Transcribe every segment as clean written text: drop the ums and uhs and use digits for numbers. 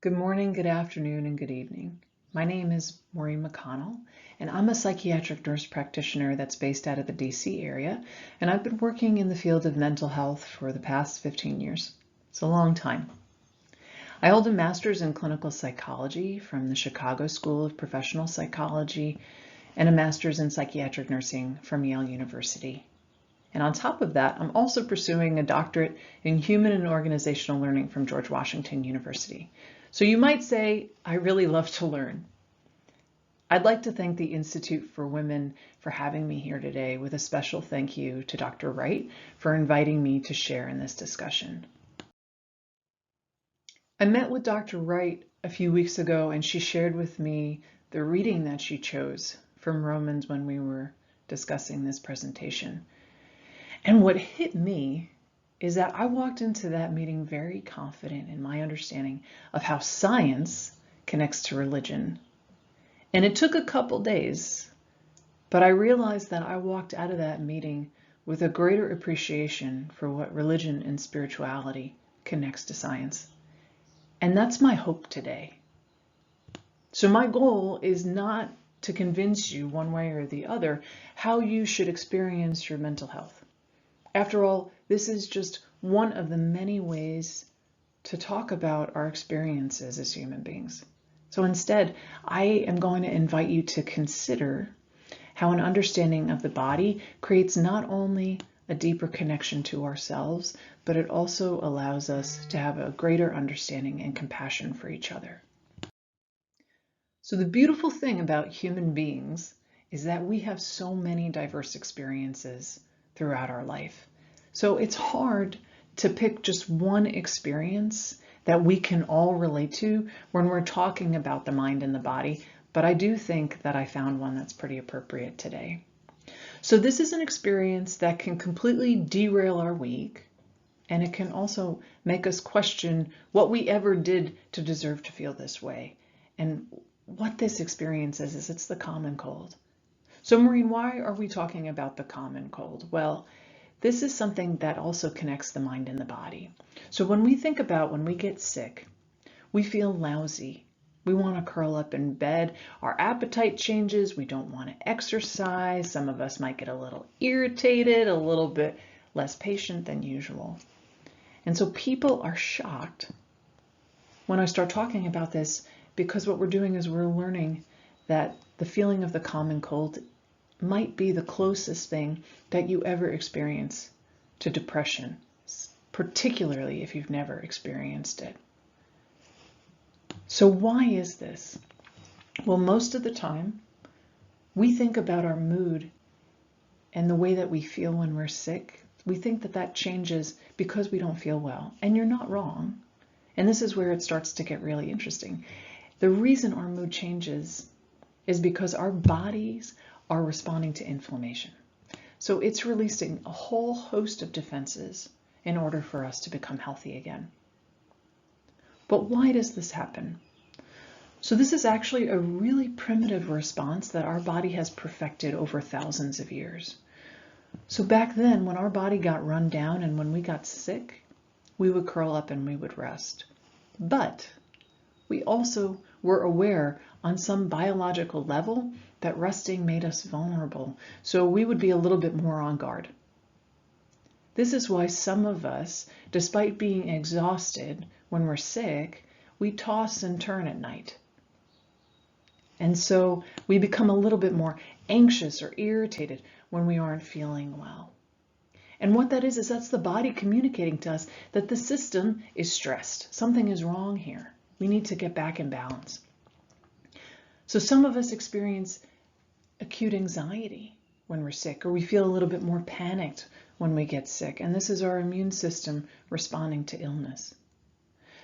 Good morning, good afternoon, and good evening. My name is Maureen MacConnell, and I'm a psychiatric nurse practitioner that's based out of the DC area, and I've been working in the field of mental health for the past 15 years. It's a long time. I hold a master's in clinical psychology from the Chicago School of Professional Psychology and a master's in psychiatric nursing from Yale University. And on top of that, I'm also pursuing a doctorate in human and organizational learning from George Washington University. So you might say, I really love to learn. I'd like to thank the Institute for Women for having me here today, with a special thank you to Dr. Wright for inviting me to share in this discussion. I met with Dr. Wright a few weeks ago, and she shared with me the reading that she chose from Romans when we were discussing this presentation. And what hit me is that I walked into that meeting very confident in my understanding of how science connects to religion. And it took a couple days, but I realized that I walked out of that meeting with a greater appreciation for what religion and spirituality connects to science. And that's my hope today. So my goal is not to convince you one way or the other how you should experience your mental health. After all, this is just one of the many ways to talk about our experiences as human beings. So instead, I am going to invite you to consider how an understanding of the body creates not only a deeper connection to ourselves, but it also allows us to have a greater understanding and compassion for each other. So the beautiful thing about human beings is that we have so many diverse experiences throughout our life. So it's hard to pick just one experience that we can all relate to when we're talking about the mind and the body, but I do think that I found one that's pretty appropriate today. So this is an experience that can completely derail our week, and it can also make us question what we ever did to deserve to feel this way. And what this experience is it's the common cold. So Maureen, why are we talking about the common cold? Well, this is something that also connects the mind and the body. So when we think about when we get sick, we feel lousy. We want to curl up in bed. Our appetite changes. We don't want to exercise. Some of us might get a little irritated, a little bit less patient than usual. And so people are shocked when I start talking about this, because what we're doing is we're learning that the feeling of the common cold might be the closest thing that you ever experience to depression, particularly if you've never experienced it. So why is this? Well, most of the time, we think about our mood and the way that we feel when we're sick. We think that that changes because we don't feel well, and you're not wrong. And this is where it starts to get really interesting. The reason our mood changes is because our bodies are responding to inflammation. So it's releasing a whole host of defenses in order for us to become healthy again. But why does this happen? So this is actually a really primitive response that our body has perfected over thousands of years. So back then, when our body got run down and when we got sick, we would curl up and we would rest. But we also were aware on some biological level that resting made us vulnerable, so we would be a little bit more on guard. This is why some of us, despite being exhausted when we're sick, we toss and turn at night. And so we become a little bit more anxious or irritated when we aren't feeling well. And what that is that's the body communicating to us that the system is stressed. Something is wrong here. We need to get back in balance. So some of us experience acute anxiety when we're sick, or we feel a little bit more panicked when we get sick. And this is our immune system responding to illness.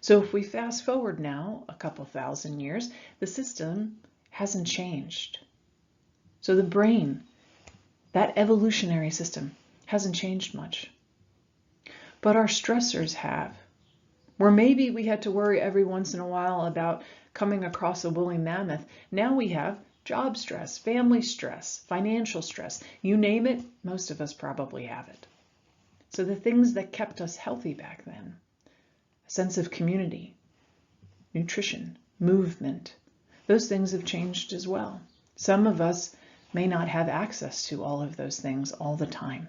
So if we fast forward now a couple thousand years, the system hasn't changed. So the brain, that evolutionary system, hasn't changed much. But our stressors have. Where maybe we had to worry every once in a while about coming across a woolly mammoth, now we have job stress, family stress, financial stress. You name it, most of us probably have it. So the things that kept us healthy back then, a sense of community, nutrition, movement. Those things have changed as well. Some of us may not have access to all of those things all the time.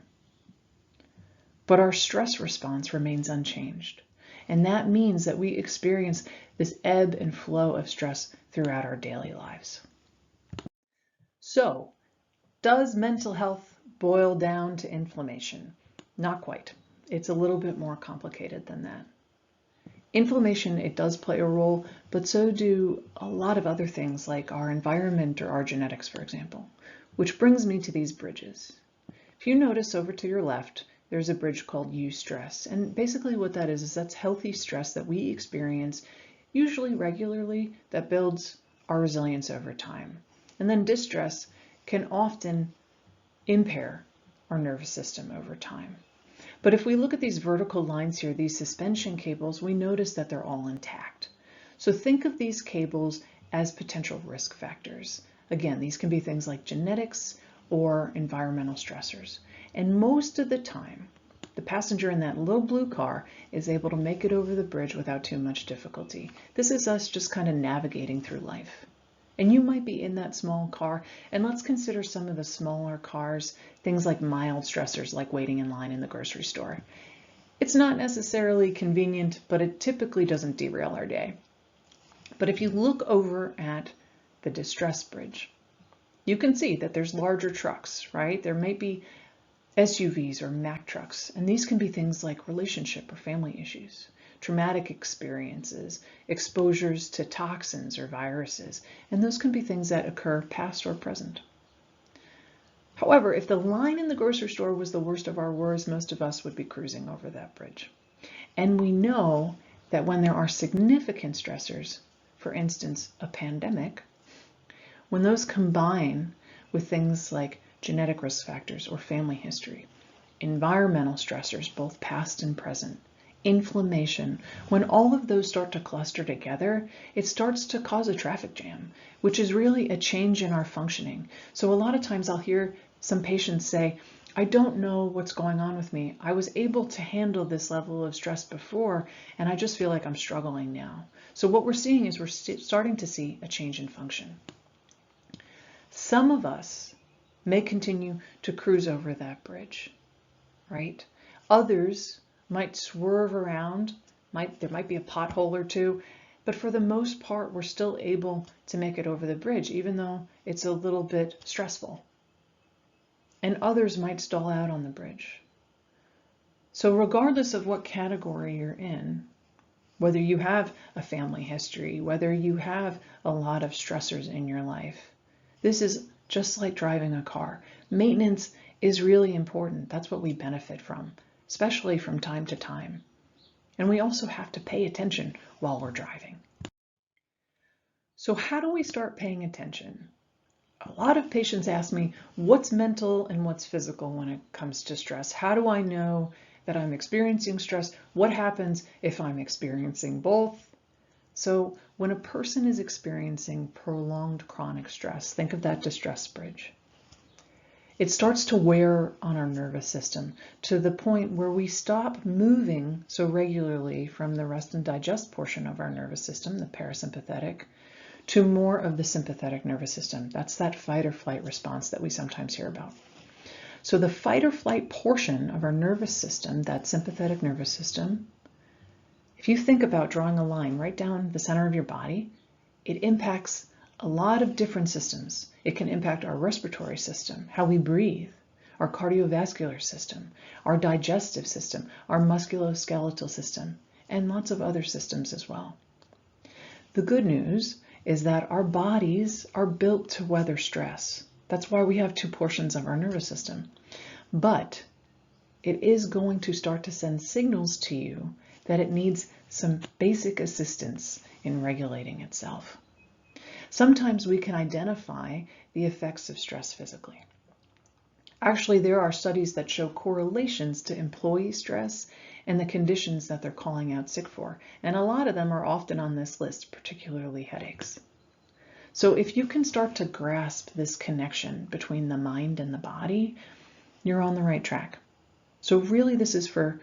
But our stress response remains unchanged. And that means that we experience this ebb and flow of stress throughout our daily lives. So, does mental health boil down to inflammation? Not quite. It's a little bit more complicated than that. Inflammation, it does play a role, but so do a lot of other things like our environment or our genetics, for example, which brings me to these bridges. If you notice over to your left, there's a bridge called eustress. And basically what that is that's healthy stress that we experience, usually regularly, that builds our resilience over time. And then distress can often impair our nervous system over time. But if we look at these vertical lines here, these suspension cables, we notice that they're all intact. So think of these cables as potential risk factors. Again, these can be things like genetics or environmental stressors. And most of the time, the passenger in that little blue car is able to make it over the bridge without too much difficulty. This is us just kind of navigating through life. And you might be in that small car, and let's consider some of the smaller cars, things like mild stressors like waiting in line in the grocery store. It's not necessarily convenient, but it typically doesn't derail our day. But if you look over at the distress bridge, you can see that there's larger trucks, right? There may be SUVs or Mack trucks, and these can be things like relationship or family issues, traumatic experiences, exposures to toxins or viruses, and those can be things that occur past or present. However, if the line in the grocery store was the worst of our worries, most of us would be cruising over that bridge. And we know that when there are significant stressors, for instance, a pandemic, when those combine with things like genetic risk factors or family history, environmental stressors, both past and present, inflammation, when all of those start to cluster together, it starts to cause a traffic jam, which is really a change in our functioning. So a lot of times I'll hear some patients say, I don't know what's going on with me. I was able to handle this level of stress before, and I just feel like I'm struggling now. So what we're seeing is we're starting to see a change in function. Some of us may continue to cruise over that bridge, right? Others might swerve around, there might be a pothole or two, but for the most part, we're still able to make it over the bridge, even though it's a little bit stressful. And others might stall out on the bridge. So regardless of what category you're in, whether you have a family history, whether you have a lot of stressors in your life, this is just like driving a car. Maintenance is really important. That's what we benefit from, especially from time to time. And we also have to pay attention while we're driving. So how do we start paying attention? A lot of patients ask me, what's mental and what's physical when it comes to stress? How do I know that I'm experiencing stress? What happens if I'm experiencing both? So when a person is experiencing prolonged chronic stress, think of that distress bridge. It starts to wear on our nervous system to the point where we stop moving so regularly from the rest and digest portion of our nervous system, the parasympathetic, to more of the sympathetic nervous system. That's that fight or flight response that we sometimes hear about. So the fight or flight portion of our nervous system, that sympathetic nervous system, if you think about drawing a line right down the center of your body, it impacts a lot of different systems. It can impact our respiratory system, how we breathe, our cardiovascular system, our digestive system, our musculoskeletal system, and lots of other systems as well. The good news is that our bodies are built to weather stress. That's why we have two portions of our nervous system. But it is going to start to send signals to you that it needs some basic assistance in regulating itself. Sometimes we can identify the effects of stress physically. Actually, there are studies that show correlations to employee stress and the conditions that they're calling out sick for. And a lot of them are often on this list, particularly headaches. So if you can start to grasp this connection between the mind and the body, you're on the right track. So really this is for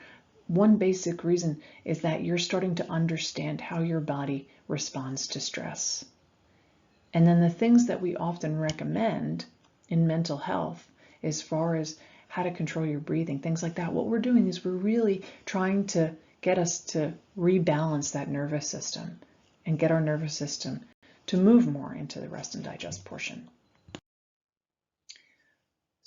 One basic reason is that you're starting to understand how your body responds to stress. And then the things that we often recommend in mental health, as far as how to control your breathing, things like that, what we're doing is we're really trying to get us to rebalance that nervous system and get our nervous system to move more into the rest and digest portion.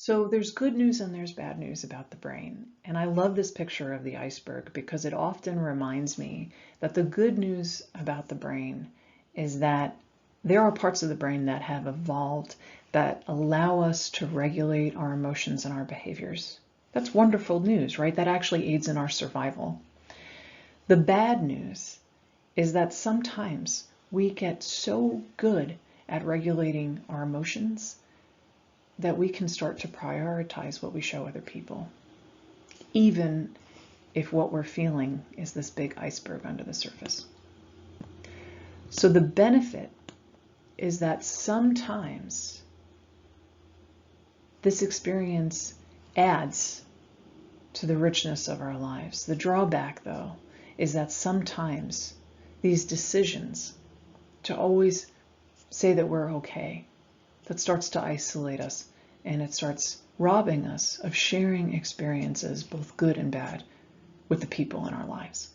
So there's good news and there's bad news about the brain. And I love this picture of the iceberg because it often reminds me that the good news about the brain is that there are parts of the brain that have evolved that allow us to regulate our emotions and our behaviors. That's wonderful news, right? That actually aids in our survival. The bad news is that sometimes we get so good at regulating our emotions that we can start to prioritize what we show other people, even if what we're feeling is this big iceberg under the surface. So the benefit is that sometimes this experience adds to the richness of our lives. The drawback, though, is that sometimes these decisions to always say that we're okay, that starts to isolate us, and it starts robbing us of sharing experiences, both good and bad, with the people in our lives.